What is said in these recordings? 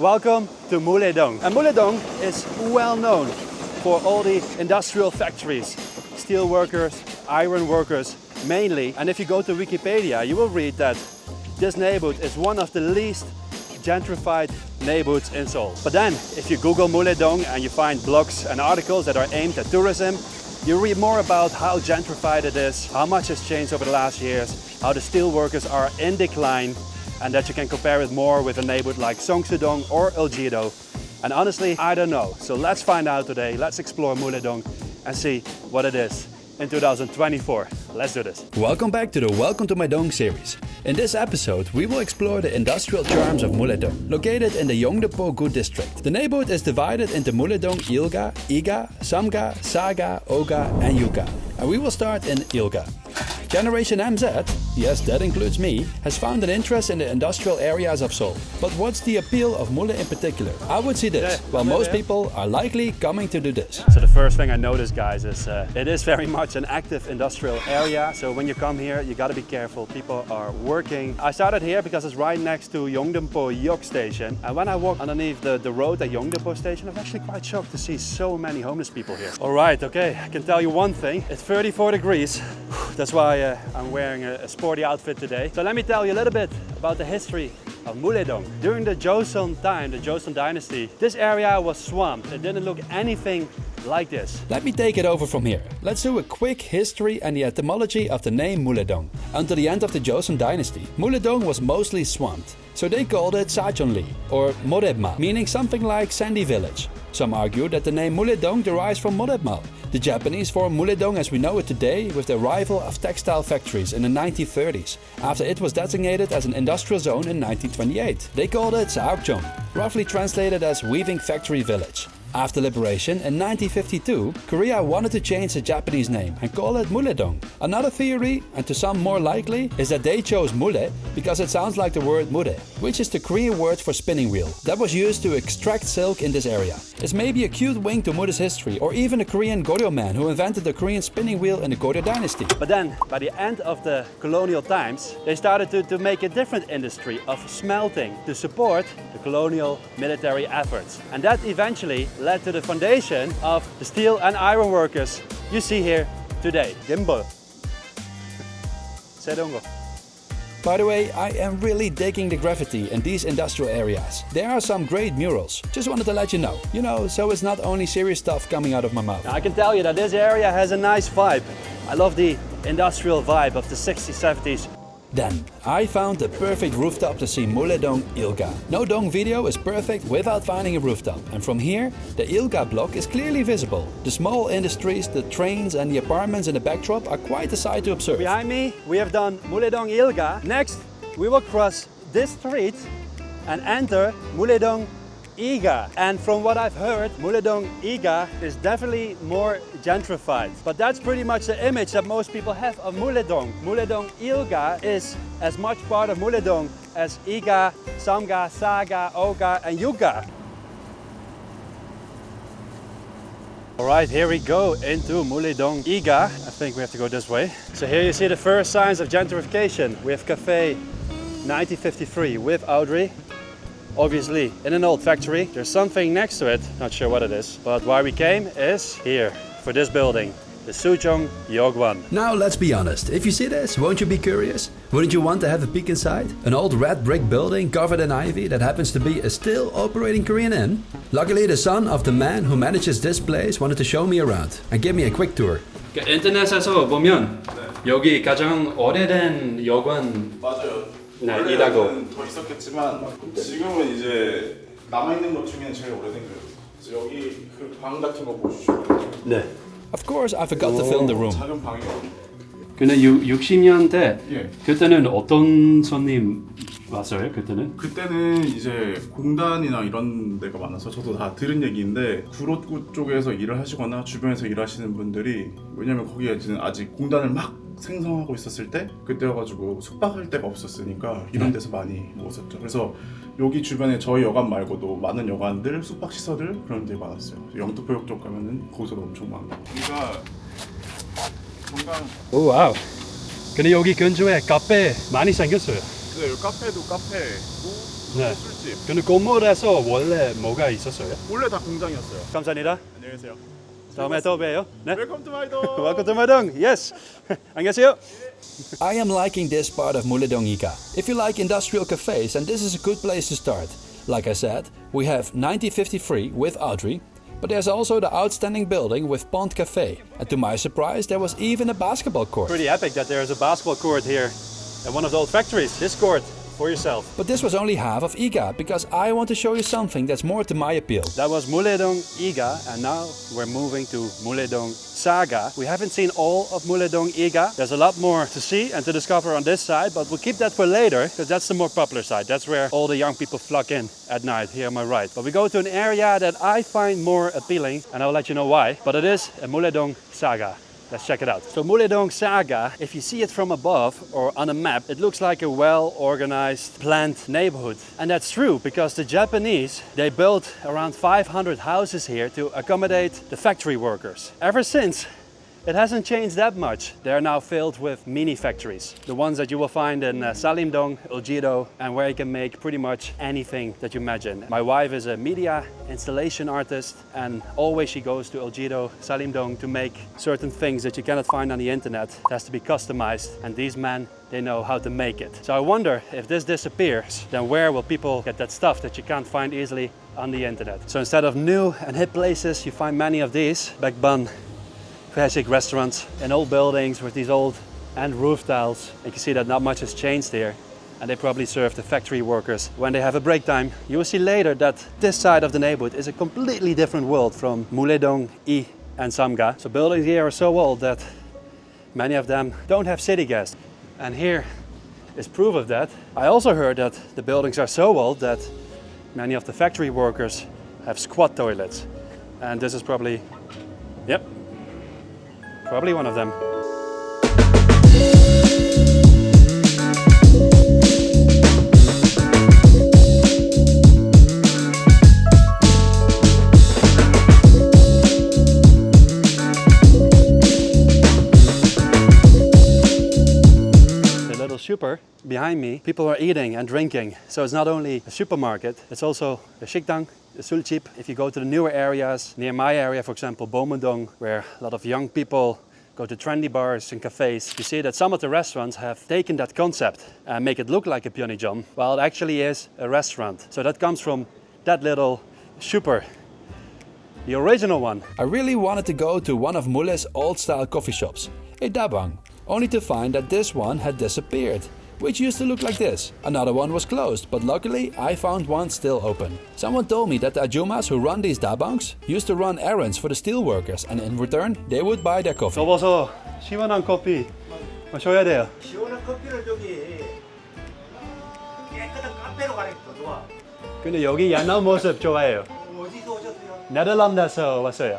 Welcome to Mullae-dong. And Mullae-dong is well known for all the industrial factories, steel workers, iron workers mainly. And if you go to Wikipedia, you will read that this neighborhood is one of the least gentrified neighborhoods in Seoul. But then, if you Google Mullae-dong and you find blogs and articles that are aimed at tourism, you read more about how gentrified it is, how much has changed over the last years, how the steel workers are in decline, and that you can compare it more with a neighborhood like Seongsu-dong or Iljedo. And honestly, I don't know. So let's find out today. Let's explore Mullae-dong and see what it is in 2024. Let's do this. Welcome back to the Welcome to My Dong series. In this episode, we will explore the industrial charms of Mullae-dong, located in the Yeongdepo-gu district. The neighborhood is divided into Mullae-dong Ilga, Iga, Samga, Saga, Oga, and Yuga. And we will start in Ilga. Generation MZ, yes, that includes me, has found an interest in the industrial areas of Seoul. But what's the appeal of Mullae in particular? I would see this, while most people are likely coming to do this. So the first thing I noticed, guys, is it is very much an active industrial area. So when you come here, you gotta be careful. People are working. I started here because it's right next to Yeongdepo Yok Station. And when I walked underneath the road at Yeongdepo Station, I was actually quite shocked to see so many homeless people here. All right, okay, I can tell you one thing. It's 34 degrees. That's why I'm wearing a sporty outfit today. So let me tell you a little bit about the history of Mullae-dong. During the Joseon time, the Joseon dynasty, this area was swamped. It didn't look anything like this. Let me take it over from here. Let's do a quick history and the etymology of the name Mullae-dong. Until the end of the Joseon dynasty, Mullae-dong was mostly swamped. So they called it Sacheonli, or Morebma, meaning something like sandy village. Some argue that the name Mullae-dong derives from Morebma, the Japanese form Mullae-dong as we know it today, with the arrival of textile factories in the 1930s, after it was designated as an industrial zone in 1928. They called it Seokjong, roughly translated as weaving factory village. After liberation in 1952, Korea wanted to change the Japanese name and call it Mullae-dong. Another theory, and to some more likely, is that they chose mulle because it sounds like the word mure, which is the Korean word for spinning wheel that was used to extract silk in this area. It's maybe a cute wink to Mure's history, or even a Korean Goryeo man who invented the Korean spinning wheel in the Goryeo dynasty. But then, by the end of the colonial times, they started to make a different industry of smelting to support the colonial military efforts. And that eventually led to the foundation of the steel and iron workers you see here today. Gimbal. Sedongo. By the way, I am really digging the graffiti in these industrial areas. There are some great murals. Just wanted to let you know. So it's not only serious stuff coming out of my mouth. Now, I can tell you that this area has a nice vibe. I love the industrial vibe of the 60s, 70s. Then, I found the perfect rooftop to see Mullae-dong Ilga. No Dong video is perfect without finding a rooftop. And from here, the Ilga block is clearly visible. The small industries, the trains and the apartments in the backdrop are quite a sight to observe. Behind me, we have done Mullae-dong Ilga. Next, we will cross this street and enter Mullae-dong Iga. And from what I've heard, Mullae-dong Iga is definitely more gentrified. But that's pretty much the image that most people have of Mullae-dong. Mullae-dong Ilga is as much part of Mullae-dong as Iga, Samga, Saga, Oga and Yuga. Alright, here we go into Mullae-dong Iga. I think we have to go this way. So here you see the first signs of gentrification. We have Cafe 1953 with Audrey. Obviously, in an old factory. There's something next to it, not sure what it is. But why we came is here, for this building, the Sujong Yogwan. Now let's be honest, if you see this, won't you be curious? Wouldn't you want to have a peek inside? An old red brick building covered in ivy that happens to be a still operating Korean inn? Luckily, the son of the man who manages this place wanted to show me around and give me a quick tour. 인터넷에서 보면 여기 가장 오래된 여관 맞아요. 이라고. 원래는 더 있었겠지만 지금은 이제 남아있는 것 중에 제일 오래된 거예요. 그래서 여기 그 방 같은 거 보시죠. 네. Of course, I forgot to film the room. 작은 방이거든요. 근데 60년대 예. 그때는 어떤 손님 왔어요? 그때는 이제 공단이나 이런 데가 많아서 저도 다 들은 얘기인데 구로구 쪽에서 일을 하시거나 주변에서 일하시는 분들이, 왜냐면 거기에 아직 공단을 막 생성하고 있었을 때 그때여가지고 숙박할 데가 없었으니까 이런 데서 많이 모았었죠. 그래서 여기 주변에 저희 여관 말고도 많은 여관들, 숙박 시설들 그런 데 많았어요. 영등포역 쪽 가면은 거기서도 엄청 많고. 그러니까 건강. 오 와우. 근데 여기 근처에 카페 많이 생겼어요. 네, 여기 카페도 카페고 네. 술집. 근데 건물에서 원래 뭐가 있었어요? 원래 다 공장이었어요. 감사합니다. 안녕히 계세요. 다음에 또 봬요. 네. Welcome to my dog. Welcome to Mullae-dong. Yes. 안녕하세요. I am liking this part of Mullae-dong-iga. If you like industrial cafes, then this is a good place to start. Like I said, we have 1953 with Audrey, but there's also the outstanding building with Pond Cafe. And to my surprise, there was even a basketball court. Pretty epic that there's a basketball court here at one of the old factories. This court for yourself. But this was only half of Iga, because I want to show you something that's more to my appeal. That was Mullae-dong Iga, and now we're moving to Mullae-dong Saga. We haven't seen all of Mullae-dong Iga. There's a lot more to see and to discover on this side, but we'll keep that for later, because that's the more popular side. That's where all the young people flock in at night, here on my right. But we go to an area that I find more appealing, and I'll let you know why. But it is a Mullae-dong Saga. Let's check it out. So Mullae-dong Saga, if you see it from above or on a map, it looks like a well-organized, planned neighborhood. And that's true, because the Japanese, they built around 500 houses here to accommodate the factory workers. Ever since, it hasn't changed that much. They're now filled with mini factories. The ones that you will find in Salimdong, Uljido, and where you can make pretty much anything that you imagine. My wife is a media installation artist, and always she goes to Uljido, Salimdong to make certain things that you cannot find on the internet. It has to be customized, and these men, they know how to make it. So I wonder, if this disappears, then where will people get that stuff that you can't find easily on the internet? So instead of new and hip places, you find many of these Baekban classic restaurants in old buildings with these old and roof tiles. You can see that not much has changed here, and they probably serve the factory workers when they have a break time. You will see later that this side of the neighborhood is a completely different world from Mullae-dong, I, and Samga. So buildings here are so old that many of them don't have city gas. And here is proof of that. I also heard that the buildings are so old that many of the factory workers have squat toilets. And this is probably, yep, probably one of them. The little super behind me, people are eating and drinking. So it's not only a supermarket, it's also a 식당, a 술집. If you go to the newer areas, near my area, for example, Mullae-dong, where a lot of young people go to trendy bars and cafes, you see that some of the restaurants have taken that concept and make it look like a pyeongchon, while it actually is a restaurant. So that comes from that little super, the original one. I really wanted to go to one of Mulle's old-style coffee shops, a dabang, only to find that this one had disappeared, which used to look like this. Another one was closed, but luckily I found one still open. Someone told me that the ajumas who run these dabangs used to run errands for the steel workers, and in return they would buy their coffee. 접어서 시원한 커피 마셔야 돼요. 시원한 커피를 저기 깨끗한 카페로 가는 게 더 좋아. 근데 여기 옛날 모습 좋아해요. 어디서 오셨어요? 네덜란드에서 왔어요.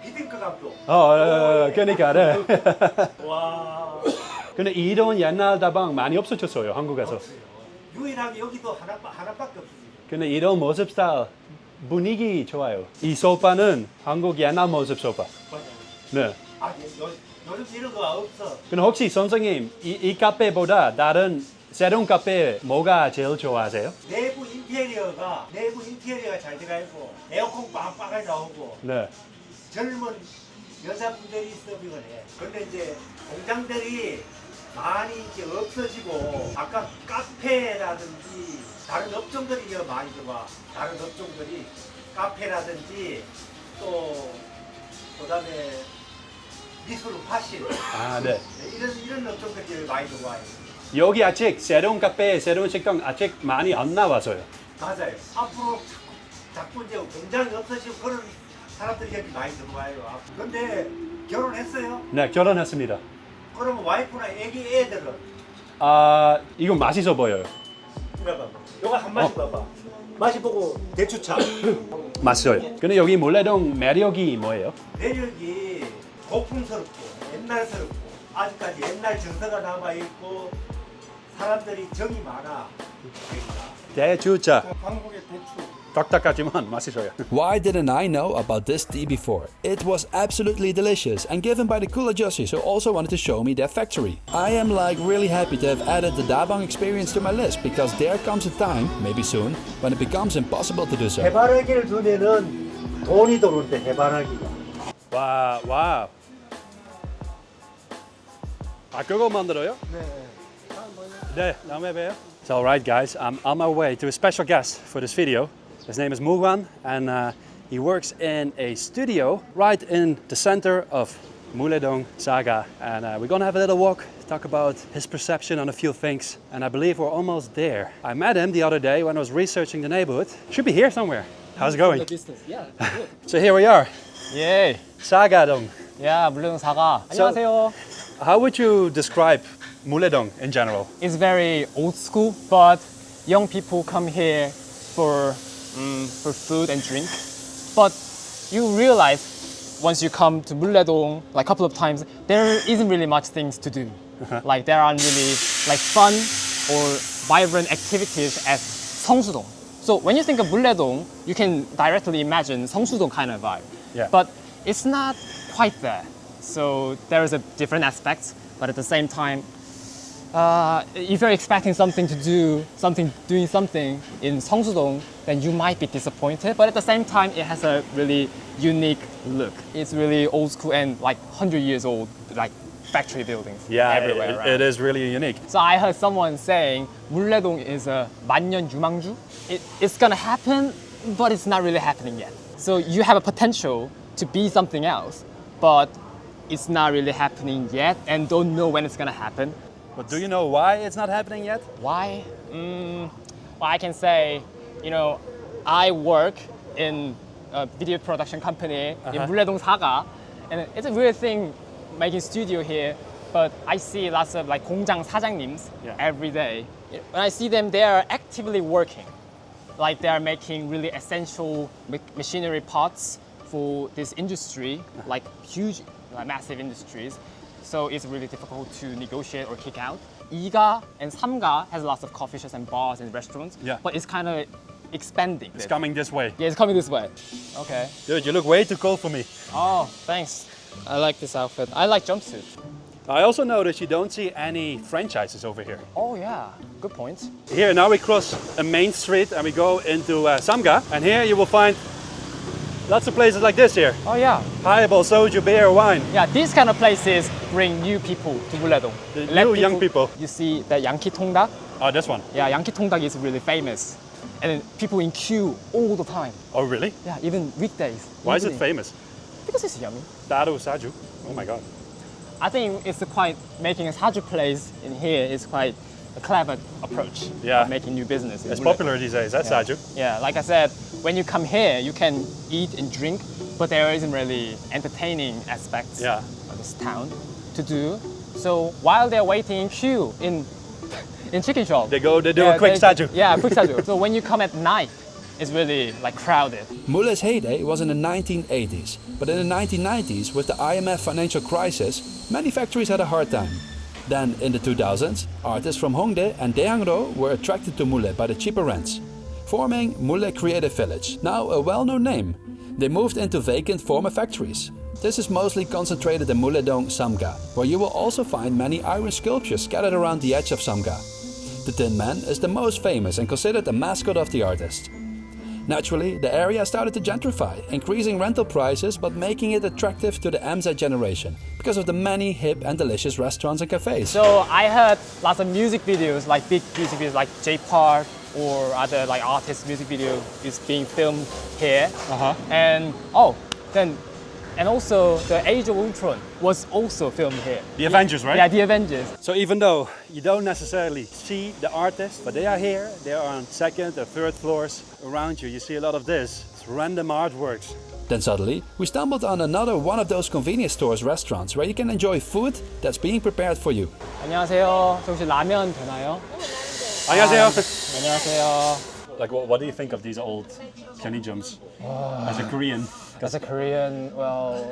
비딩크 감독. 그러니까 네. 와. 근데 이런 옛날 다방 많이 없어졌어요, 한국에서. 유일하게 여기도 하나밖에 없어요. 근데 이런 모습 스타일 분위기 좋아요. 이 소파는 한국 옛날 모습 소파. 네. 아, 요즘 이런 거 없어. 근데 혹시 선생님 이 카페보다 다른 새로운 카페 뭐가 제일 좋아하세요? 내부 인테리어가 잘 들어가 있고 에어컨 빵빵하게 나오고 네. 젊은 여자분들이 서빙을 해. 근데 이제 공장들이 많이 이제 없어지고 아까 카페라든지 다른 업종들이 많이 들어와. 다른 업종들이 카페라든지 또 그다음에 미술 파실 아, 네. 이런 업종들이 많이 들어와요. 여기 아직 새로운 카페, 새로운 식당 아직 많이 안 나와서요. 맞아요. 앞으로 자꾸 이제 공장이 없어지고 그런 사람들이 여기 많이 들어와요. 근데 결혼했어요? 네, 결혼했습니다. 그러면 와이프나 애들은? 아, 이거 맛있어 보여요. 이거 봐봐. 이거 한 마시 봐봐. 맛이 보고 대추차. 맛있어요. 근데 여기 몰래동 매력이 뭐예요? 매력이 고풍스럽고 옛날스럽고 아직까지 옛날 정서가 남아있고 사람들이 정이 많아. 대추차. 한국의 대추. 딱딱하지만 맛있어요. Why didn't I know about this tea before? It was absolutely delicious and given by the cool Jossies who also wanted to show me their factory. I am like really happy to have added the Dabang experience to my list because there comes a time, maybe soon, when it becomes impossible to do so. 해바라기를 두면은 돈이 들어올 때 해바라기가. 와. 아, 그거 만들어요? 네, 다음에 봬요. So, alright guys, I'm on my way to a special guest for this video. His name is Mullae, and he works in a studio right in the center of Mullae-dong saga. And we're gonna have a little walk, talk about his perception on a few things. And I believe we're almost there. I met him the other day when I was researching the neighborhood. Should be here somewhere. How's it going? Yeah. So here we are, 예. Saga-dong. 야, 물레동 사가. 안녕하세요. How would you describe Mullae-dong in general? It's very old school, but young people come here for food and drink. But you realize once you come to Mullae-dong, like a couple of times, there isn't really much things to do. Like there aren't really like fun or vibrant activities at Seongsu-dong. So when you think of Mullae-dong, you can directly imagine Seongsu-dong kind of vibe. Yeah. But it's not quite there. So there is a different aspect, but at the same time, if you're expecting something to do, doing something in Seongsu-dong, then you might be disappointed. But at the same time, it has a really unique look. It's really old school and like 100 years old, like factory buildings everywhere around. It is really unique. So I heard someone saying Mullae-dong is a 만년 유망주. It's gonna happen, but it's not really happening yet. So you have a potential to be something else, but it's not really happening yet and don't know when it's gonna happen. But do you know why it's not happening yet? Why? Well, I can say, I work in a video production company in Mullae-dong Saga, and it's a weird thing making studio here, but I see lots of like 공장 사장님s every day. When I see them, they are actively working. Like they are making really essential machinery parts for this industry, like huge, like massive industries. So it's really difficult to negotiate or kick out. 2가 and 3가 has lots of coffee shops and bars and restaurants, but it's kind of expanding. It's coming this way. Yeah, it's coming this way. Okay. Dude, you look way too cold for me. Oh, thanks. I like this outfit. I like jumpsuit. I also noticed you don't see any franchises over here. Oh yeah, good point. Here, now we cross a main street and we go into Samga. And here you will find lots of places like this here. Oh yeah. Highball, soju, beer, wine. Yeah, these kind of places bring new people to Mullae-dong. The new young people. You see the Yankee Tongdak? Oh, this one. Yeah, Yankee Tongdak is really famous. And then people in queue all the time. Oh, really? Yeah, even weekdays. Why is it evening. famous? Because it's yummy. Daru Saju. Oh my god. I think it's quite making a saju place in here is quite a clever approach of making new business. It's popular these days, that's Saju. Yeah, like I said, when you come here, you can eat and drink, but there isn't really entertaining aspects of this town to do. So while they're waiting in queue in chicken shop, they do a quick Saju. Yeah, quick saju. So when you come at night, it's really like crowded. Mulle's heyday was in the 1980s, but in the 1990s, with the IMF financial crisis, many factories had a hard time. Then, in the 2000s, artists from Hongdae and Daeangro were attracted to Mullae by the cheaper rents, forming Mullae Creative Village, now a well-known name. They moved into vacant former factories. This is mostly concentrated in Mullae-dong Samga, where you will also find many iron sculptures scattered around the edge of Samga. The Tin Man is the most famous and considered the mascot of the artist. Naturally, the area started to gentrify, increasing rental prices but making it attractive to the MZ generation because of the many hip and delicious restaurants and cafes. So I heard lots of music videos, like big music videos like J Park or other like artists' music video is being filmed here. And also the Age of Ultron was also filmed here. The Avengers, right? Yeah, the Avengers. So even though you don't necessarily see the artists, but they are here, they are on second or third floors around you. You see a lot of this. It's random artworks. Then suddenly, we stumbled on another one of those convenience stores restaurants where you can enjoy food that's being prepared for you. 안녕하세요. 저 혹시 라면 되나요? 안녕하세요. 안녕하세요. Like, what do you think of these old Kenijums as a Korean? As a Korean, well,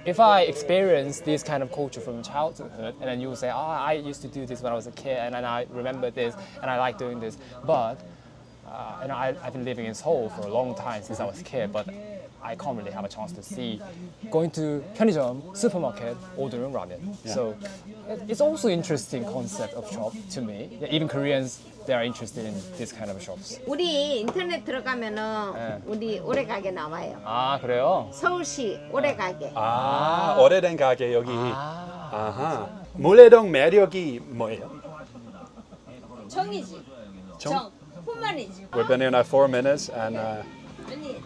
if I experience this kind of culture from childhood, and then you will say, I used to do this when I was a kid, and then I remember this, and I like doing this. But And I've been living in Seoul for a long time since I was a kid, but I can't really have a chance to see going to 편의점, supermarket, ordering ramen. So it's also interesting concept of shop to me. Yeah, even Koreans, they are interested in this kind of shops. 우리 인터넷 들어가면은 네. 우리 오래가게 나와요. 아 그래요? 서울시 오래가게. 아, 오래된 가게 여기. 아하. 물래동 매력이 뭐예요? 정이지. 정. 뿐만이지. We've been here now 4 minutes and 아니.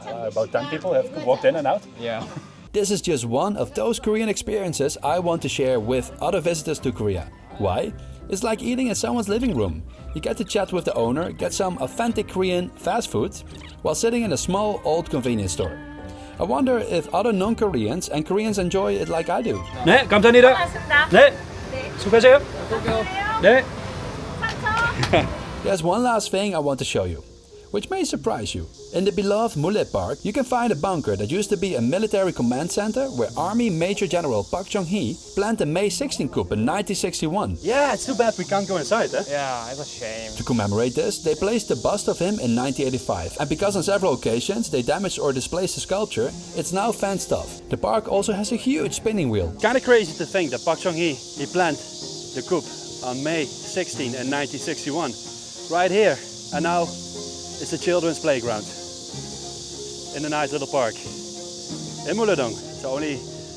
about 10 people have walked in and out. Yeah. This is just one of those Korean experiences I want to share with other visitors to Korea. Why? It's like eating in someone's living room. You get to chat with the owner, get some authentic Korean fast food, while sitting in a small old convenience store. I wonder if other non-Koreans and Koreans enjoy it like I do. 네, 감사합니다. 고맙습니다. 네, 수고하세요. 네. There's one last thing I want to show you, which may surprise you. In the beloved Mullae Park, you can find a bunker that used to be a military command center where Army Major General Park Chung-hee planned the May 16 coup in 1961. Yeah, it's too bad we can't go inside, eh? Yeah, it's a shame. To commemorate this, they placed the bust of him in 1985, and because on several occasions they damaged or displaced the sculpture, it's now fenced off. The park also has a huge spinning wheel. Kind of crazy to think that Park Chung-hee, he planned the coup on May 16 in 1961, right here, and now it's a children's playground in a nice little park in Mullae-dong. So only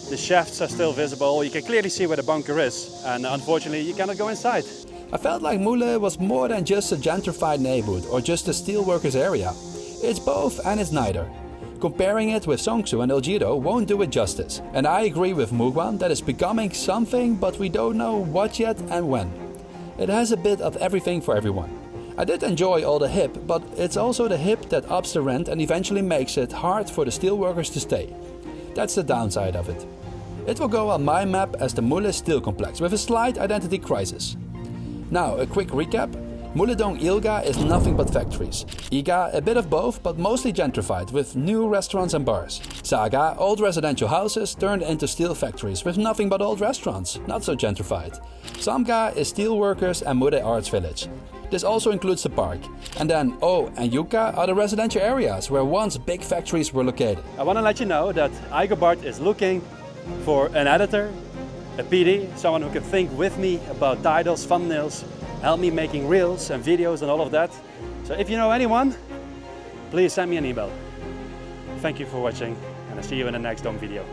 the shafts are still visible. You can clearly see where the bunker is, and unfortunately you cannot go inside. I felt like Mullae was more than just a gentrified neighborhood or just a steelworkers area. It's both and it's neither. Comparing it with Seongsu and El-do won't do it justice. And I agree with Mugwan that it's becoming something, but we don't know what yet and when. It has a bit of everything for everyone. I did enjoy all the hip, but it's also the hip that ups the rent and eventually makes it hard for the steelworkers to stay. That's the downside of it. It will go on my map as the Mullae Steel Complex with a slight identity crisis. Now, a quick recap. Mullae-dong Ilga is nothing but factories. Iga, a bit of both, but mostly gentrified, with new restaurants and bars. Saga, old residential houses turned into steel factories, with nothing but old restaurants, not so gentrified. Samga is steel workers and Mullae Arts Village. This also includes the park. And then O and Yuka are the residential areas where once big factories were located. I want to let you know that Igobart is looking for an editor, a PD, someone who can think with me about titles, thumbnails, help me making reels and videos and all of that. So if you know anyone, please send me an email. Thank you for watching, and I'll see you in the next Dong video.